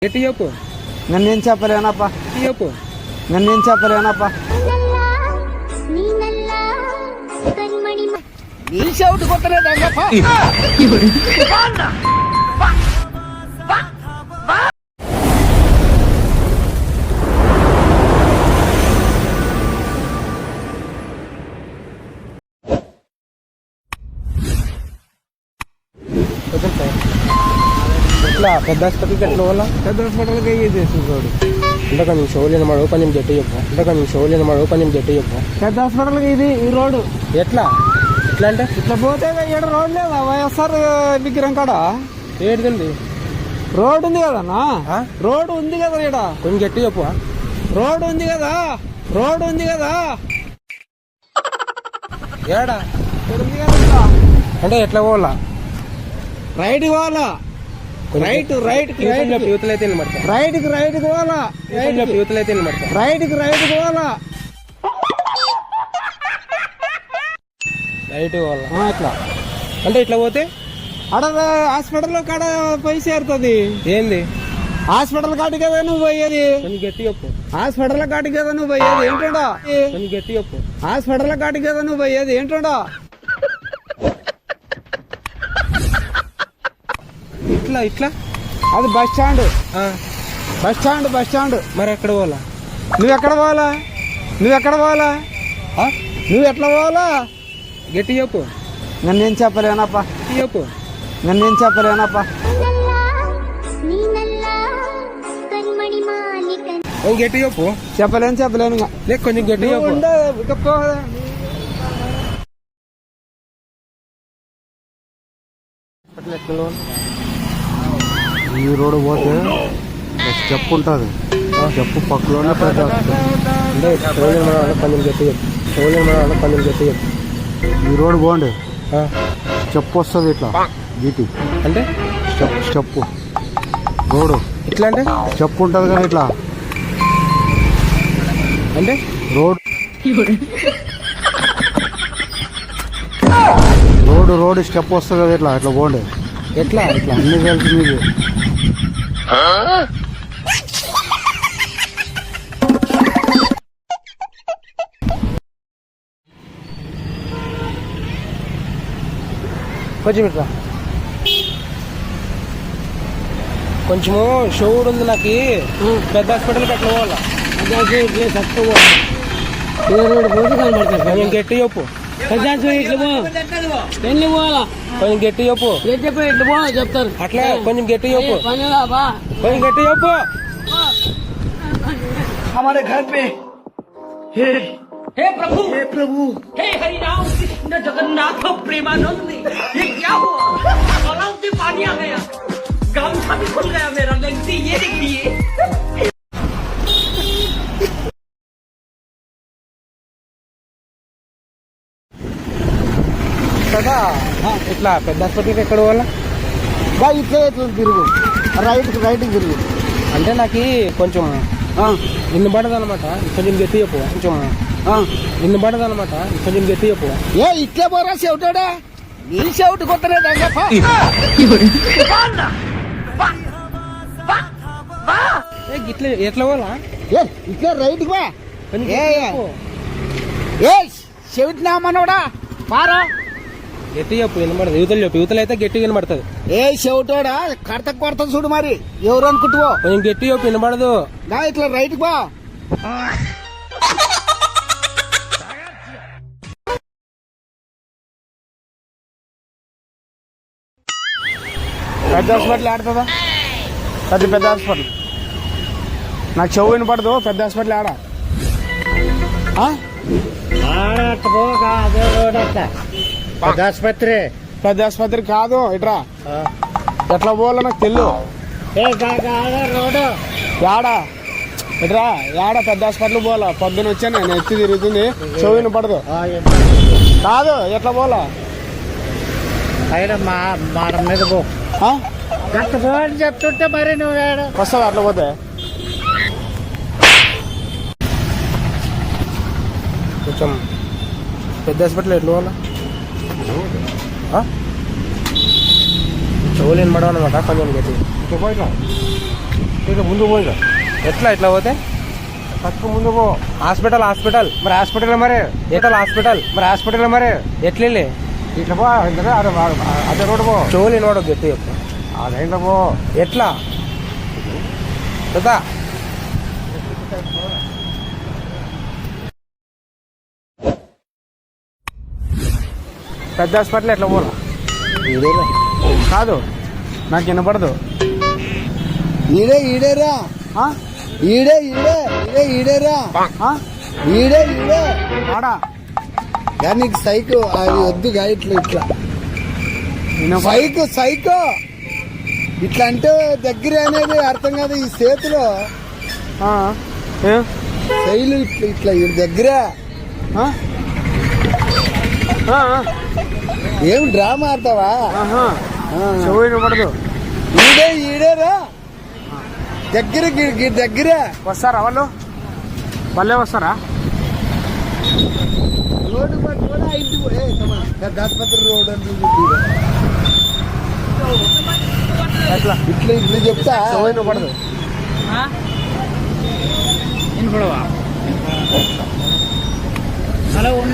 గట్టి చెప్పు. నన్నేం చెప్పలేనప్పా. చెప్పు. నన్నేం చెప్పలేనప్పా. నీ షౌట్ కొట్టలేదన్నప్పా. ఎట్లా పెద్ద హాస్పిటల్కి ఎట్లా పోవాలా? పెద్ద హాస్పిటల్కి అయ్యి చూడు. ఇంకా కొంచెం షోలేని మా ఓపెన్ జట్టు చెప్పు. ఇంకా కొంచెం షోలేని మా ఓపెన్ జట్టు చెప్పు. పెద్ద హాస్పిటల్కి ఇది ఈ రోడ్డు ఎట్లా ఎట్లా అంటే ఇట్లా పోతే ఏడు రోడ్ లేదా వైఎస్ఆర్ విగ్రహం కాడ ఏడుంది రోడ్ ఉంది కదన్నా. రోడ్ ఉంది కదా ఇక్కడ. కొంచెం గట్టి చెప్పు. రోడ్ ఉంది కదా. రోడ్ ఉంది కదా. ఏడా ఉంది కదా. అంటే ఎట్లా పోవాలా? రైట్ పోవాలా. రైట్ రైట్ యూతలు అయితే పడతా. రైట్ కి రైట్ పోవాలా. యూతలు అయితే పడతా. రైట్ కి రైట్ పోవాలా. రైట్ పోవాలా? ఇట్లా అంటే ఇట్లా పోతే అడ హాస్పిటల్లో కాడ పోయి చేరుతుంది. ఏంది హాస్పిటల్ కాటికి కదా నువ్వు పోయేది. కొంచెం గట్టి చెప్పు. హాస్పిటల్ కాటికి కదా నువ్వు పోయేది. ఏంటండా కొంచెం గట్టి చెప్పు. హాస్పిటల్ కాటికి కదా నువ్వు పోయేది. ఏంటండా ఇట్లా ఇట్లా అది బస్ స్టాండ్. ఆ, బస్ స్టాండ్ బస్ స్టాండ్. మరి ఎక్కడ పోవాలా? నువ్వెక్కడ పోవాలా? నువ్వెక్కడ పోవాలా? ఆ? నువ్వు ఎట్లా పోవాలా? గట్టి చెప్పు. నన్నేం చెప్పలేనప్పా. చెప్పు. నన్నేం చెప్పలేనప్పా. కొంచెం గట్టి చెప్పు. చెప్పలేను ఇంకా. లేక కొంచెం గట్టి చెప్పు. ఈ రోడ్డు పోతే స్టెప్ ఉంటుంది. స్టెప్ పక్కలోనే పెద్ద అంటే షోలేని మన కొంచెం గట్టి చెప్పు. షోలేని మన కొంచెం గట్టి చెప్పు. ఈ రోడ్డు పోండి. స్టెప్ వస్తుంది ఇట్లా గీటి. అంటే స్టెప్ రోడ్డు ఇట్లా అంటే స్టెప్ ఉంటుంది కదా ఇట్లా. అంటే రోడ్డు స్టెప్ వస్తుంది కదా ఇట్లా. ఇట్లా పోండి. ఎట్లా ఇట్లా అన్ని కలిసి మీకు కొంచెం ఇట్లా కొంచెము షోడ్ ఉంది నాకు. పెద్ద హాస్పిటల్కి ఎట్లా పోవాలా? కొంచెం గట్టి చెప్పు. ఎన్ని పోవాలా? కొంచెం గట్టి చెప్పు. చెప్పి ఎట్లు పో చెప్తారు. అట్లా కొంచెం గట్టి చెప్పు. పనిలాబా కొంచెం గట్టి చెప్పు. हमारे घर पे हे प्रभु हे हरि राम कृष्ण जगन्नाथ प्रेमानंद ये क्या हुआ? गलाव से पानी आ गया. गामछा भी खुल गया मेरा. लगती ये देखिए. కదా ఇట్లా పెద్ద హాస్పిటల్కి ఎక్కడ పోవాలా? ఇట్లా ఇట్లా తిరుగు. రైట్ తిరుగు. అంటే నాకు కొంచెం నిన్ను పడదు అనమాట. కొంచెం గట్టి చెప్పు. కొంచెం నిన్ను పడదు అనమాట. కొంచెం గట్టి చెప్పు. ఇట్లే పోరా చెవిటాడా. నీ చెవిటి కొట్టలేదన్నప్పా. ఇట్లా ఎట్లా పోవాలా? ఇట్లా రైట్ బా. కొంచెం గట్టి చెప్పు. చెవిటినా మనోడా పారా. గట్టి చెప్పు. వినబడదు. యువతలు చెప్పు. యువతలు అయితే గట్టి వినబడుతుంది. చెవిటోడా కొడత చూడు. మరి ఎవరు అనుకుంటువో. కొంచెం గట్టి చెప్పు. వినబడదు. ఇట్లా రైట్ బా. పెద్ద హాస్పిటల్ ఆడుతుందా? పెద్ద హాస్పిటల్ నాకు చెవు వినపడదు. పెద్ద హాస్పిటల్ ఆడ పెద్ద ఆసుపత్రి కాదు. ఇట్రా ఎట్లా పోవాలో నాకు తెలియదు. యాడా ఇట్రా యాడా పెద్ద హాస్పిటల్ పోవాలా? పొద్దున వచ్చాను నేను. ఎత్తి తిరుగుతుంది. చెవు వినపడదు. కాదు ఎట్లా పోవాలా? మాట మీద పో. చెప్తుంటే మరి నువ్వు వస్తావా అట్లా పోతే? కొంచెం పెద్ద హాస్పిటల్ ఎట్లా పోవాలా? చెవులు వినపడవు అనమాట. కొంచెం గట్టి ఇక ముందు పోయిగా ఎట్లా ఇట్లా పోతే పక్క ముందు పో. హాస్పిటల్ మరి హాస్పిటల్ మరి హాస్పిటల్ మరి ఎట్లే ఇట్లా పో. అదే రోడ్డు పో. చెవులు వినోడు గట్టి చెప్పు అదేంటో పో. ఎట్లా కదా పెద్ద హాస్పిటల్ ఎట్లా పోలా కాదు నాకు వినపడదు ఈడేరా ఆ? ఈడేరా ఆ? ఈడే ఆడా నీకు సైకో అది వద్దుగా ఇట్లా సైకో ఇట్లా అంటే దగ్గర అనేది అర్థం కాదు. ఈ చేతిలో ఆ. ఏ? శైలు ఇట్లా ఈ దగ్గర ఆ? ఆ, ఆ. ఏం డ్రామా ఆడతావా? ఆహా. చెవు వినపడదు ఈడేరా దగ్గర వస్తారా వాళ్ళు వాళ్ళే వస్తారా రోడ్డు పట్టుకొని ఆ ఇంటికి పెద్ద ఆసుపత్రి రోడ్ ఎట్లా ఇట్లా చెప్తా చెవు వినపడదు వినపడవా హలో ఓం